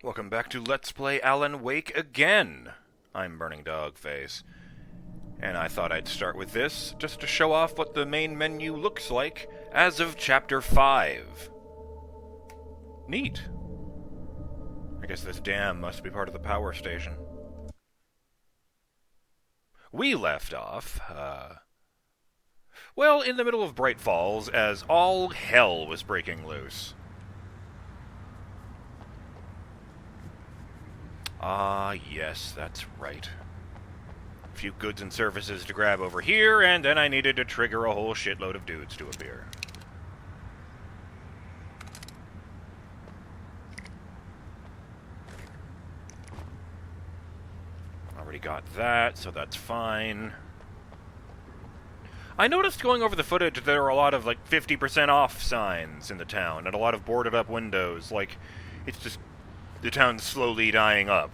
Welcome back to Let's Play Alan Wake again. I'm BurningDogFace, and I thought I'd start with this, just to show off what the main menu looks like as of Chapter 5. Neat. I guess this dam must be part of the power station. We left off, well, in the middle of Bright Falls, as all hell was breaking loose. Ah, yes, that's right. A few goods and services to grab over here, and then I needed to trigger a whole shitload of dudes to appear. Already got that, so that's fine. I noticed going over the footage that there were a lot of, 50% off signs in the town, and a lot of boarded up windows, it's just the town's slowly dying up.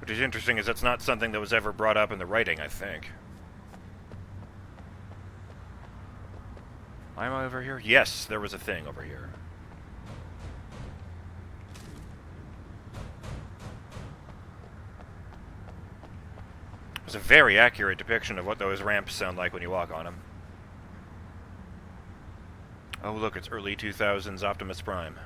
Which is interesting, as that's not something that was ever brought up in the writing, I think. Am I over here? Yes, there was a thing over here. It was a very accurate depiction of what those ramps sound like when you walk on them. Oh look, it's early 2000s Optimus Prime.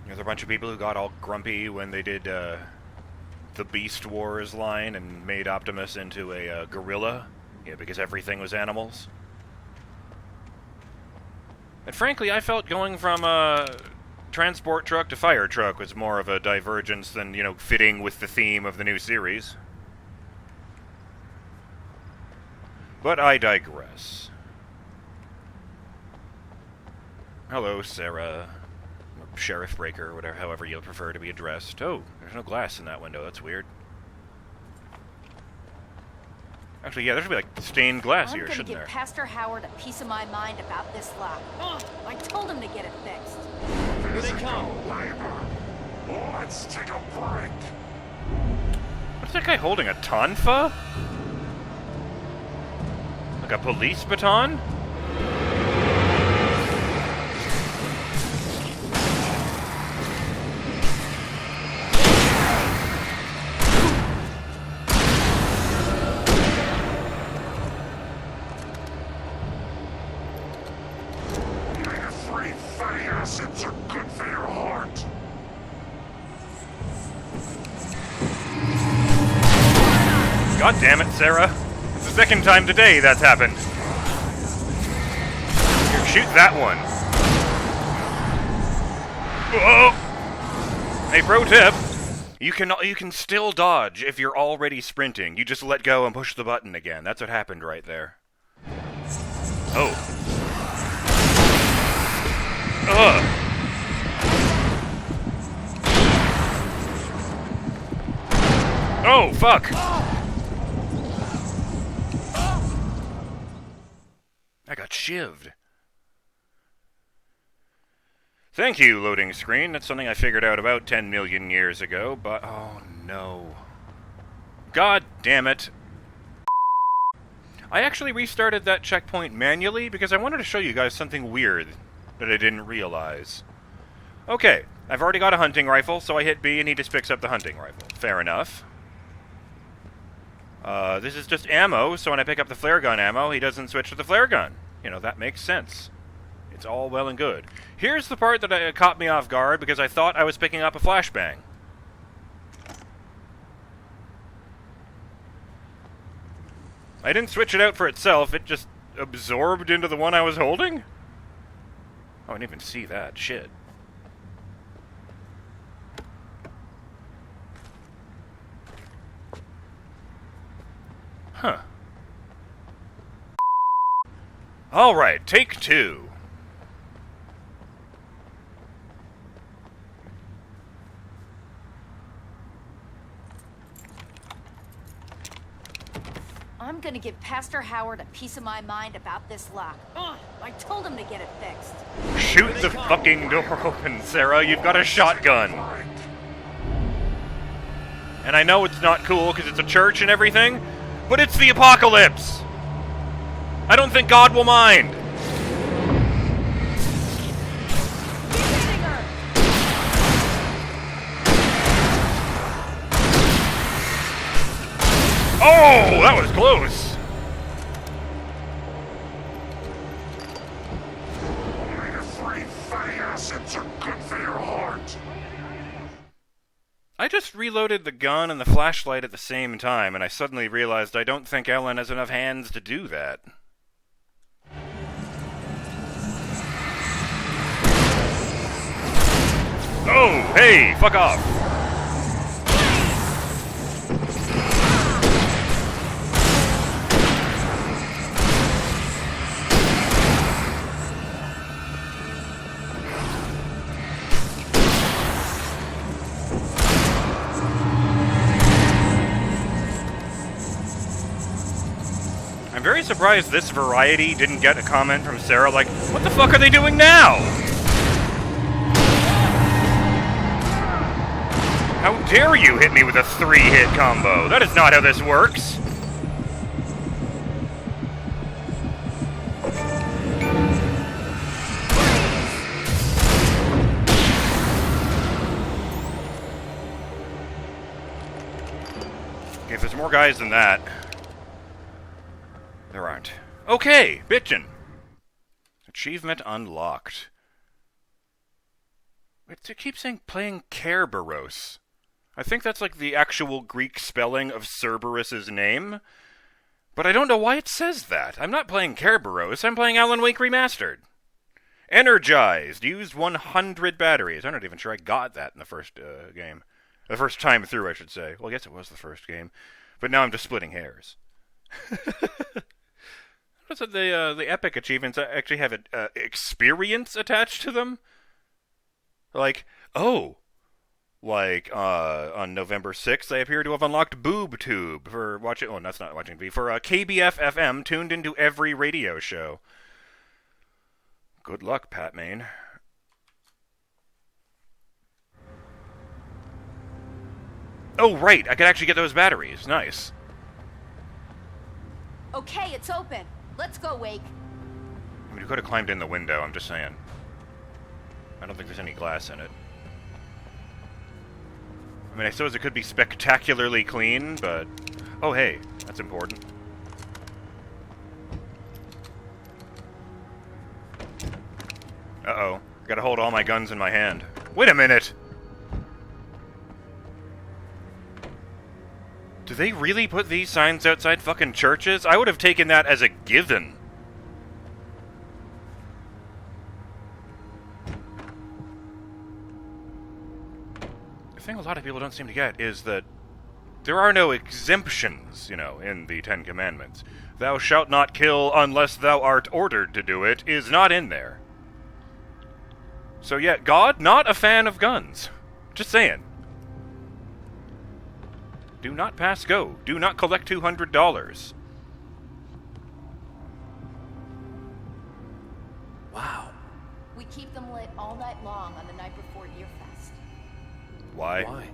There's a bunch of people who got all grumpy when they did the Beast Wars line and made Optimus into a gorilla, because everything was animals. And frankly, I felt going from a transport truck to fire truck was more of a divergence than, fitting with the theme of the new series. But I digress. Hello, Sarah. Sheriff Breaker, whatever, however you'll prefer to be addressed. Oh, there's no glass in that window. That's weird. Actually, yeah, there should be, stained glass here, shouldn't there? I'm gonna give Pastor Howard a piece of my mind about this lock. I told him to get it fixed. Here they come. Let's take a break. What's that guy holding? A tonfa? Like a police baton? Acids are good for your heart. God damn it, Sarah. It's the second time today that's happened. Here, shoot that one. Whoa! Hey, pro tip. You can still dodge if you're already sprinting. You just let go and push the button again. That's what happened right there. Oh. Ugh. Oh, fuck! I got shivved. Thank you, loading screen. That's something I figured out about 10 million years ago, but... oh, no. God damn it. I actually restarted that checkpoint manually because I wanted to show you guys something weird that I didn't realize. Okay, I've already got a hunting rifle, so I hit B and he just picks up the hunting rifle. Fair enough. This is just ammo, so when I pick up the flare gun ammo, he doesn't switch to the flare gun. That makes sense. It's all well and good. Here's the part that caught me off guard, because I thought I was picking up a flashbang. I didn't switch it out for itself, it just absorbed into the one I was holding? Oh, I didn't even see that. Shit. Huh. Alright, take two. I'm gonna give Pastor Howard a piece of my mind about this lock. I told him to get it fixed. Shoot the fucking door open, Sarah. You've got a shotgun. And I know it's not cool because it's a church and everything, But it's the apocalypse! I don't think God will mind. Oh, that was close. Only a free fatty acids are good for your heart. I just reloaded the gun and the flashlight at the same time, and I suddenly realized I don't think Ellen has enough hands to do that. Oh, hey, fuck off. I'm very surprised this variety didn't get a comment from Sarah like, what the fuck are they doing now? How dare you hit me with a 3-hit combo? That is not how this works. Okay, if there's more guys than that. There aren't. Okay, bitchin'. Achievement unlocked. It keeps saying playing Kerberos. I think that's like the actual Greek spelling of Cerberus's name. But I don't know why it says that. I'm not playing Kerberos, I'm playing Alan Wake Remastered. Energized. Used 100 batteries. I'm not even sure I got that in the first game. The first time through, I should say. Well, I guess it was the first game. But now I'm just splitting hairs. What's it, the epic achievements actually have an experience attached to them? Like, oh, like on November 6th, they appear to have unlocked BoobTube for watching. Oh, that's not watching TV. For KBF FM, tuned into every radio show. Good luck, Pat Main. Oh, right, I could actually get those batteries. Nice. Okay, it's open. Let's go, Wake. I mean, you could have climbed in the window, I'm just saying. I don't think there's any glass in it. I mean, I suppose it could be spectacularly clean, but... Oh, hey, that's important. Uh-oh. Gotta hold all my guns in my hand. Wait a minute! Do they really put these signs outside fucking churches? I would have taken that as a given. The thing a lot of people don't seem to get is that there are no exemptions, you know, in the Ten Commandments. Thou shalt not kill unless thou art ordered to do it is not in there. So yeah, God, not a fan of guns. Just saying. Do not pass go. Do not collect $200. Wow. We keep them lit all night long on the night before Deerfest. Why? Why?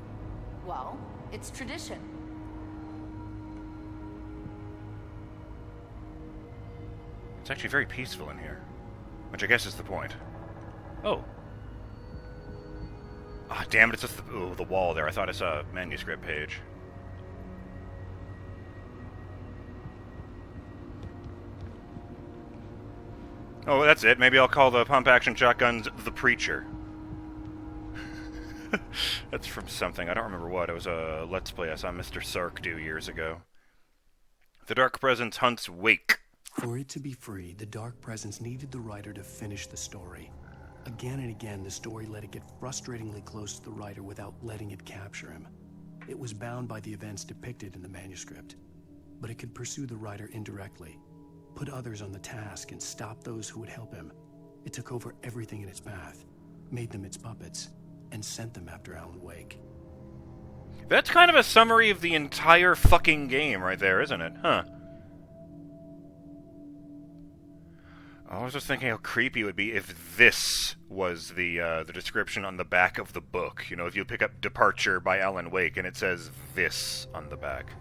Well, it's tradition. It's actually very peaceful in here. Which I guess is the point. Oh. Ah, damn it, it's just the wall there. I thought I saw a manuscript page. Oh, that's it. Maybe I'll call the pump-action shotguns the Preacher. That's from something. I don't remember what. It was a Let's Play I saw Mr. Sark do years ago. The Dark Presence hunts Wake. For it to be free, the Dark Presence needed the writer to finish the story. Again and again, the story let it get frustratingly close to the writer without letting it capture him. It was bound by the events depicted in the manuscript, but it could pursue the writer indirectly, put others on the task, and stop those who would help him. It took over everything in its path, made them its puppets, and sent them after Alan Wake. That's kind of a summary of the entire fucking game right there, isn't it? Huh. I was just thinking how creepy it would be if this was the description on the back of the book. You know, if you pick up Departure by Alan Wake and it says this on the back.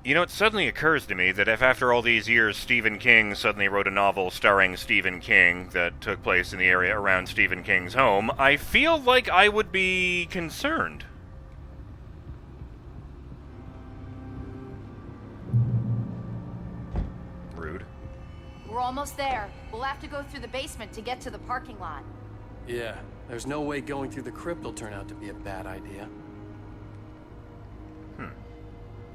You know, it suddenly occurs to me that if after all these years Stephen King suddenly wrote a novel starring Stephen King that took place in the area around Stephen King's home, I feel like I would be concerned. Rude. We're almost there. We'll have to go through the basement to get to the parking lot. Yeah, there's no way going through the crypt will turn out to be a bad idea.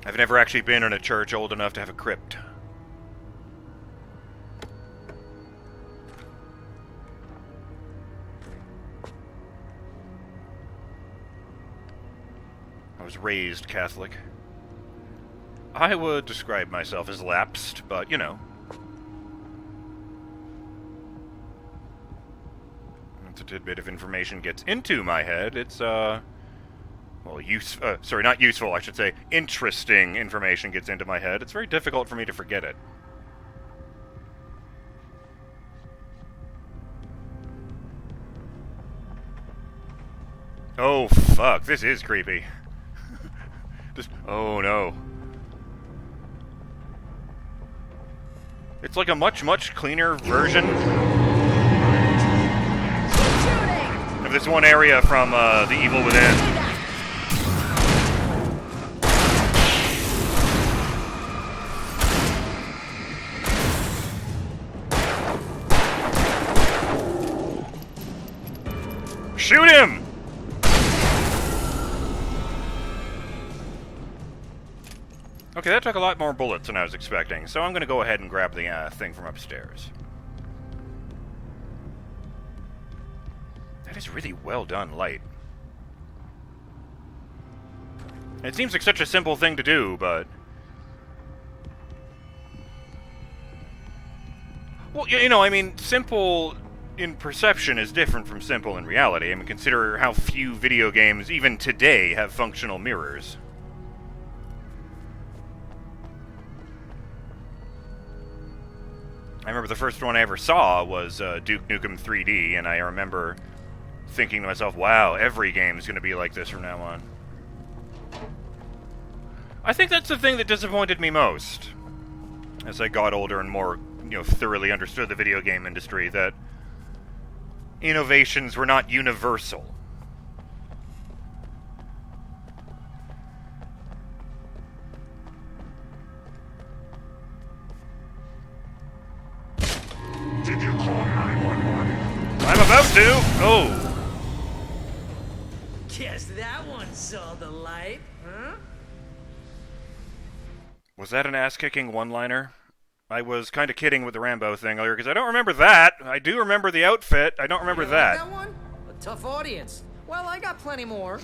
I've never actually been in a church old enough to have a crypt. I was raised Catholic. I would describe myself as lapsed, but, you know. Once a tidbit of information gets into my head, it's, well, not useful, I should say. Interesting information gets into my head. It's very difficult for me to forget it. Oh, fuck. This is creepy. Oh, no. It's like a much, much cleaner version of this one area from, The Evil Within. Shoot him! Okay, that took a lot more bullets than I was expecting, so I'm going to go ahead and grab the thing from upstairs. That is really well done light. It seems like such a simple thing to do, but... Well, you know, I mean, simple in perception is different from simple in reality. I mean, consider how few video games, even today, have functional mirrors. I remember the first one I ever saw was Duke Nukem 3D, and I remember thinking to myself, wow, every game is going to be like this from now on. I think that's the thing that disappointed me most as I got older and more, you know, thoroughly understood the video game industry, that innovations were not universal. Did you call 911? I'm about to! Oh! Guess that one saw the light, huh? Was that an ass-kicking one-liner? I was kind of kidding with the Rambo thing earlier, because I don't remember that. I do remember the outfit. I don't remember that. That one? A tough audience. Well, I got plenty more.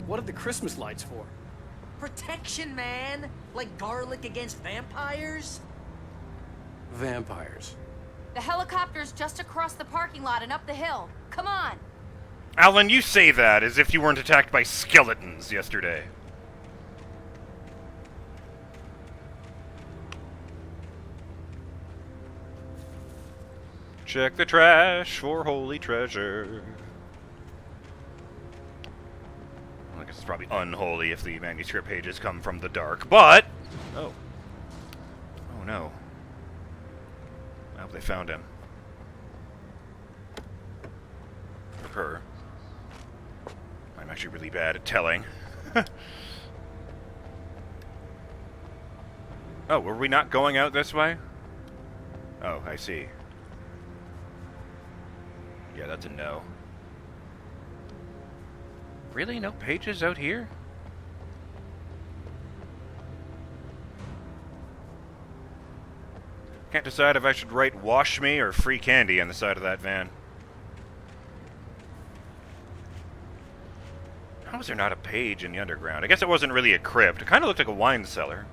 What are the Christmas lights for? Protection, man. Like garlic against vampires. Vampires. The helicopter's just across the parking lot and up the hill. Come on. Alan, you say that as if you weren't attacked by skeletons yesterday. Check the trash for holy treasure. Well, I guess it's probably unholy if the manuscript pages come from the dark, but... Oh. Oh no. I hope they found him. Or her. I'm actually really bad at telling. Oh, were we not going out this way? Oh, I see. Yeah, that's a no. Really? No pages out here? Can't decide if I should write "wash me" or "free candy" on the side of that van. How was there not a page in the underground? I guess it wasn't really a crypt. It kind of looked like a wine cellar.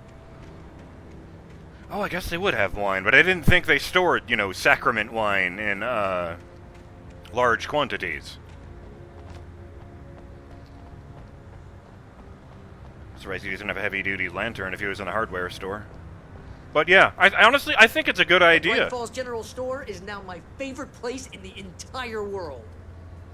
Oh, I guess they would have wine, but I didn't think they stored, you know, sacrament wine in, large quantities. Surprised he doesn't have a heavy-duty lantern if he was in a hardware store. But yeah, I honestly, I think it's a good idea. Bright Falls General Store is now my favorite place in the entire world.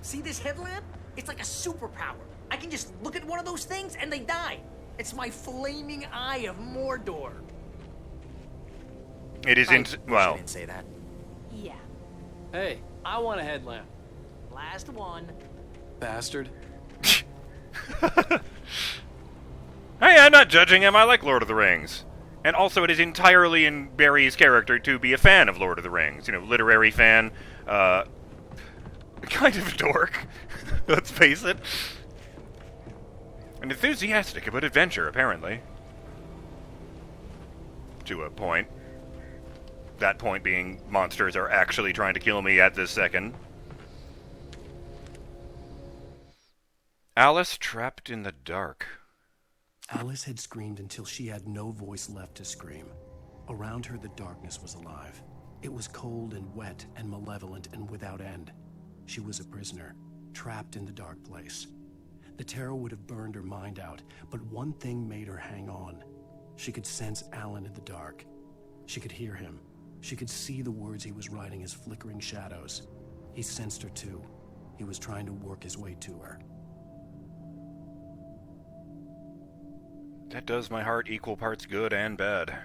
See this headlamp? It's like a superpower. I can just look at one of those things and they die. It's my flaming eye of Mordor. It is in... I Well, didn't say that. Yeah. Hey, I want a headlamp. Last one. Bastard. hey, I'm not judging him. I like Lord of the Rings. And also, it is entirely in Barry's character to be a fan of Lord of the Rings. You know, literary fan, kind of a dork, let's face it. And enthusiastic about adventure, apparently. To a point. That point being, monsters are actually trying to kill me at this second. Alice trapped in the dark. Alice had screamed until she had no voice left to scream. Around her, the darkness was alive. It was cold and wet and malevolent and without end. She was a prisoner, trapped in the dark place. The terror would have burned her mind out, but one thing made her hang on. She could sense Alan in the dark. She could hear him. She could see the words he was writing as flickering shadows. He sensed her too. He was trying to work his way to her. That does my heart equal parts good and bad.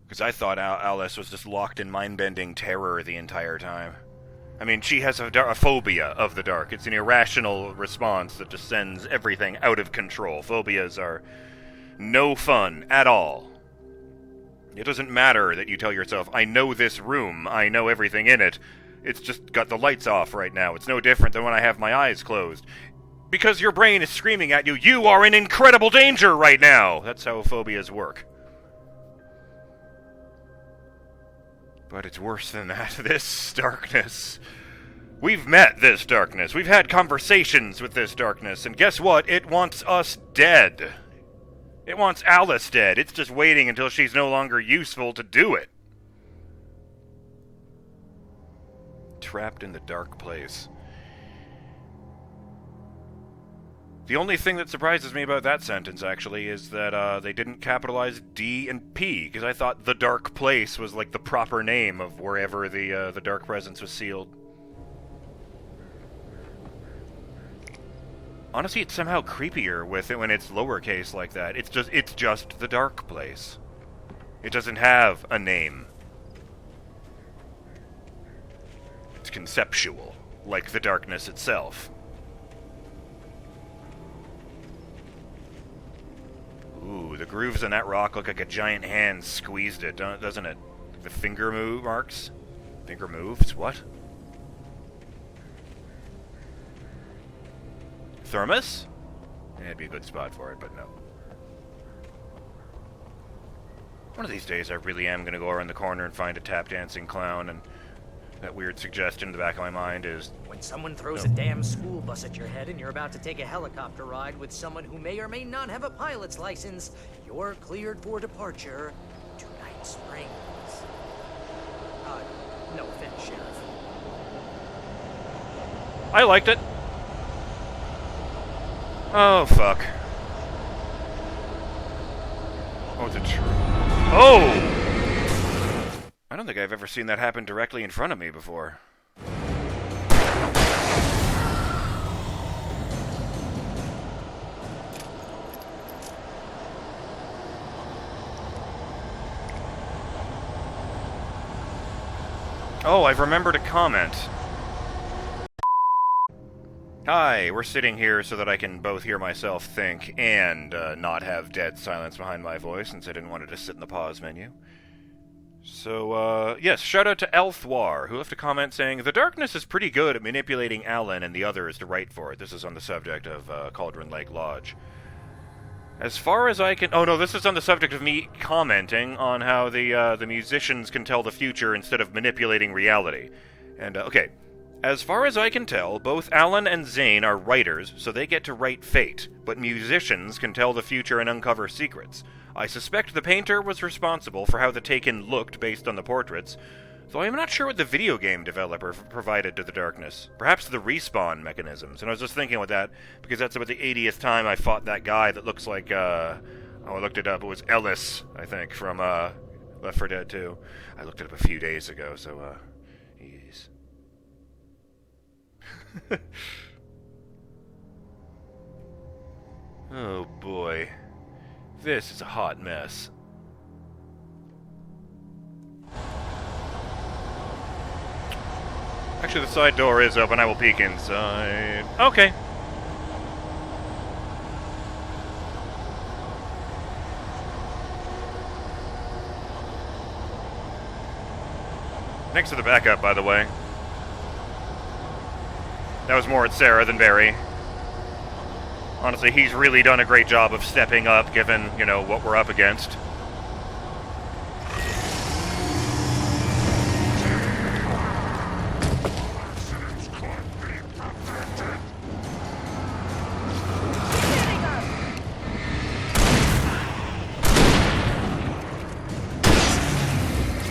Because I thought Alice was just locked in mind-bending terror the entire time. I mean, she has a phobia of the dark. It's an irrational response that just sends everything out of control. Phobias are no fun at all. It doesn't matter that you tell yourself, I know this room, I know everything in it. It's just got the lights off right now. It's no different than when I have my eyes closed. Because your brain is screaming at you, you are in incredible danger right now! That's how phobias work. But it's worse than that. This darkness. We've met this darkness. We've had conversations with this darkness. And guess what? It wants us dead. It wants Alice dead. It's just waiting until she's no longer useful to do it. Trapped in the dark place. The only thing that surprises me about that sentence, actually, is that they didn't capitalize D and P, because I thought the dark place was like the proper name of wherever the dark presence was sealed. Honestly, it's somehow creepier with it when it's lowercase like that. It's just the dark place. It doesn't have a name. It's conceptual, like the darkness itself. Ooh, the grooves in that rock look like a giant hand squeezed it, doesn't it? The finger move marks? Finger moves? What? Thermos? Yeah, it'd be a good spot for it, but no. One of these days I really am going to go around the corner and find a tap dancing clown, and that weird suggestion in the back of my mind is... When someone throws a damn school bus at your head and you're about to take a helicopter ride with someone who may or may not have a pilot's license, you're cleared for departure to Night Springs. No offense, Sheriff. I liked it. Oh, fuck. Oh, it's a true... Oh! I don't think I've ever seen that happen directly in front of me before. Oh, I've remembered a comment. Hi, we're sitting here so that I can both hear myself think and not have dead silence behind my voice, since I didn't want to just sit in the pause menu. So, yes, shout out to Elthwar, who left a comment saying, the darkness is pretty good at manipulating Alan and the others to write for it. This is on the subject of Cauldron Lake Lodge. As far as I can... Oh, no, this is on the subject of me commenting on how the musicians can tell the future instead of manipulating reality. And, okay, as far as I can tell, both Alan and Zane are writers, so they get to write fate, but musicians can tell the future and uncover secrets. I suspect the painter was responsible for how the Taken looked based on the portraits, though I am not sure what the video game developer provided to the darkness. Perhaps the respawn mechanisms. And I was just thinking with that, because that's about the 80th time I fought that guy that looks like, oh, I looked it up, it was Ellis, I think, from Left 4 Dead 2. I looked it up a few days ago, so, yes. Oh boy. This is a hot mess. Actually, the side door is open. I will peek inside. Okay. Thanks for the backup, by the way. That was more at Sarah than Barry. Honestly, he's really done a great job of stepping up, given, you know, what we're up against.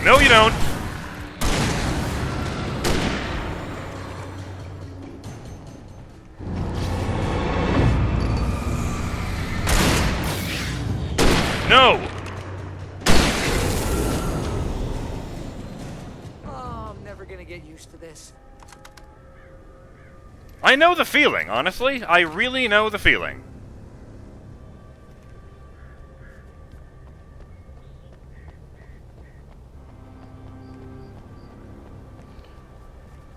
No, you don't. No! Oh, I'm never gonna get used to this. I know the feeling, honestly. I really know the feeling.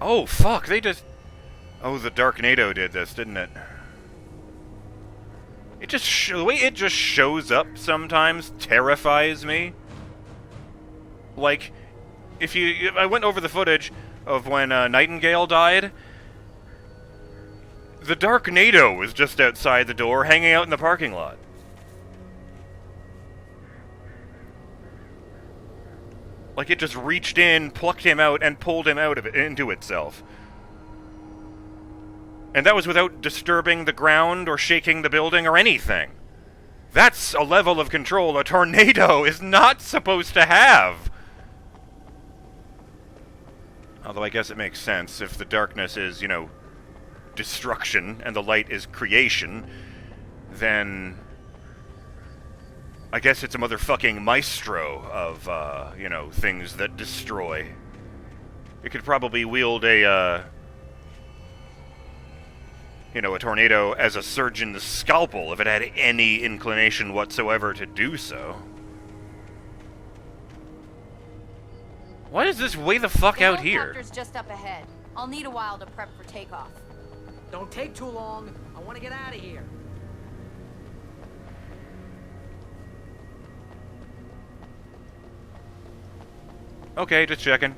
Oh, fuck, they just... Oh, the Darknado did this, didn't it? It just the way it just shows up sometimes terrifies me. Like, if I went over the footage of when Nightingale died, the Darknado was just outside the door, hanging out in the parking lot. Like it just reached in, plucked him out, and pulled him out of it into itself. And that was without disturbing the ground or shaking the building or anything. That's a level of control a tornado is not supposed to have. Although I guess it makes sense. If the darkness is, you know, destruction and the light is creation, then I guess it's a motherfucking maestro of, you know, things that destroy. It could probably wield a, you know, a tornado as a surgeon's scalpel if it had any inclination whatsoever to do so. Why is this way the fuck out here? The helicopter's just up ahead. I'll need a while to prep for takeoff. Don't take too long. I want to get out of here. Okay, just checking.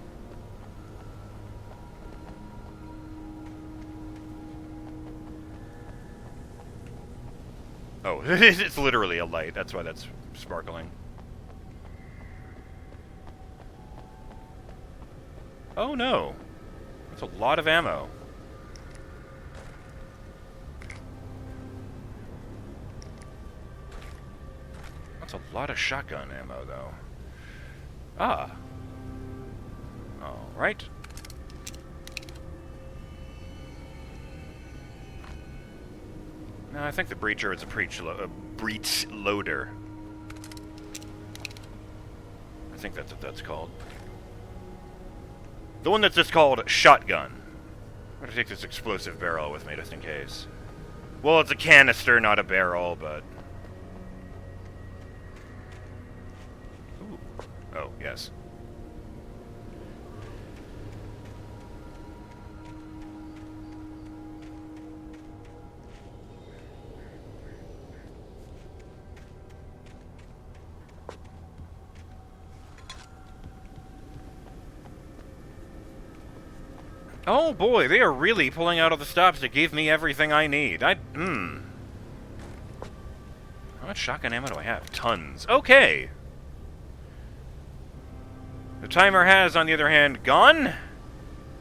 Oh, it's literally a light. That's why that's sparkling. Oh no. That's a lot of ammo. That's a lot of shotgun ammo, though. Ah. Alright. No, I think the breacher is a breech loader. I think that's what that's called. The one that's just called shotgun. I'm gonna take this explosive barrel with me just in case. Well, it's a canister, not a barrel, but... Ooh. Oh, yes. Oh boy, they are really pulling out all the stops to give me everything I need. How much shotgun ammo do I have? Tons. Okay. The timer has, on the other hand, gone.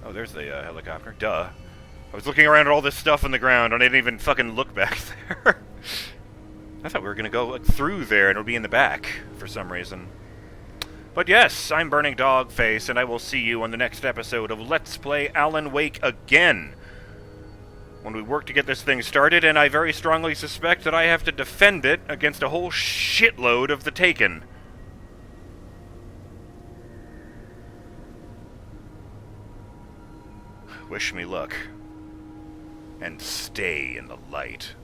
Oh, there's the helicopter. Duh. I was looking around at all this stuff on the ground, and I didn't even fucking look back there. I thought we were gonna go like, through there, and it would be in the back for some reason. But yes, I'm BurningDogFace, and I will see you on the next episode of Let's Play Alan Wake again. When we work to get this thing started, and I very strongly suspect that I have to defend it against a whole shitload of the Taken. Wish me luck. And stay in the light.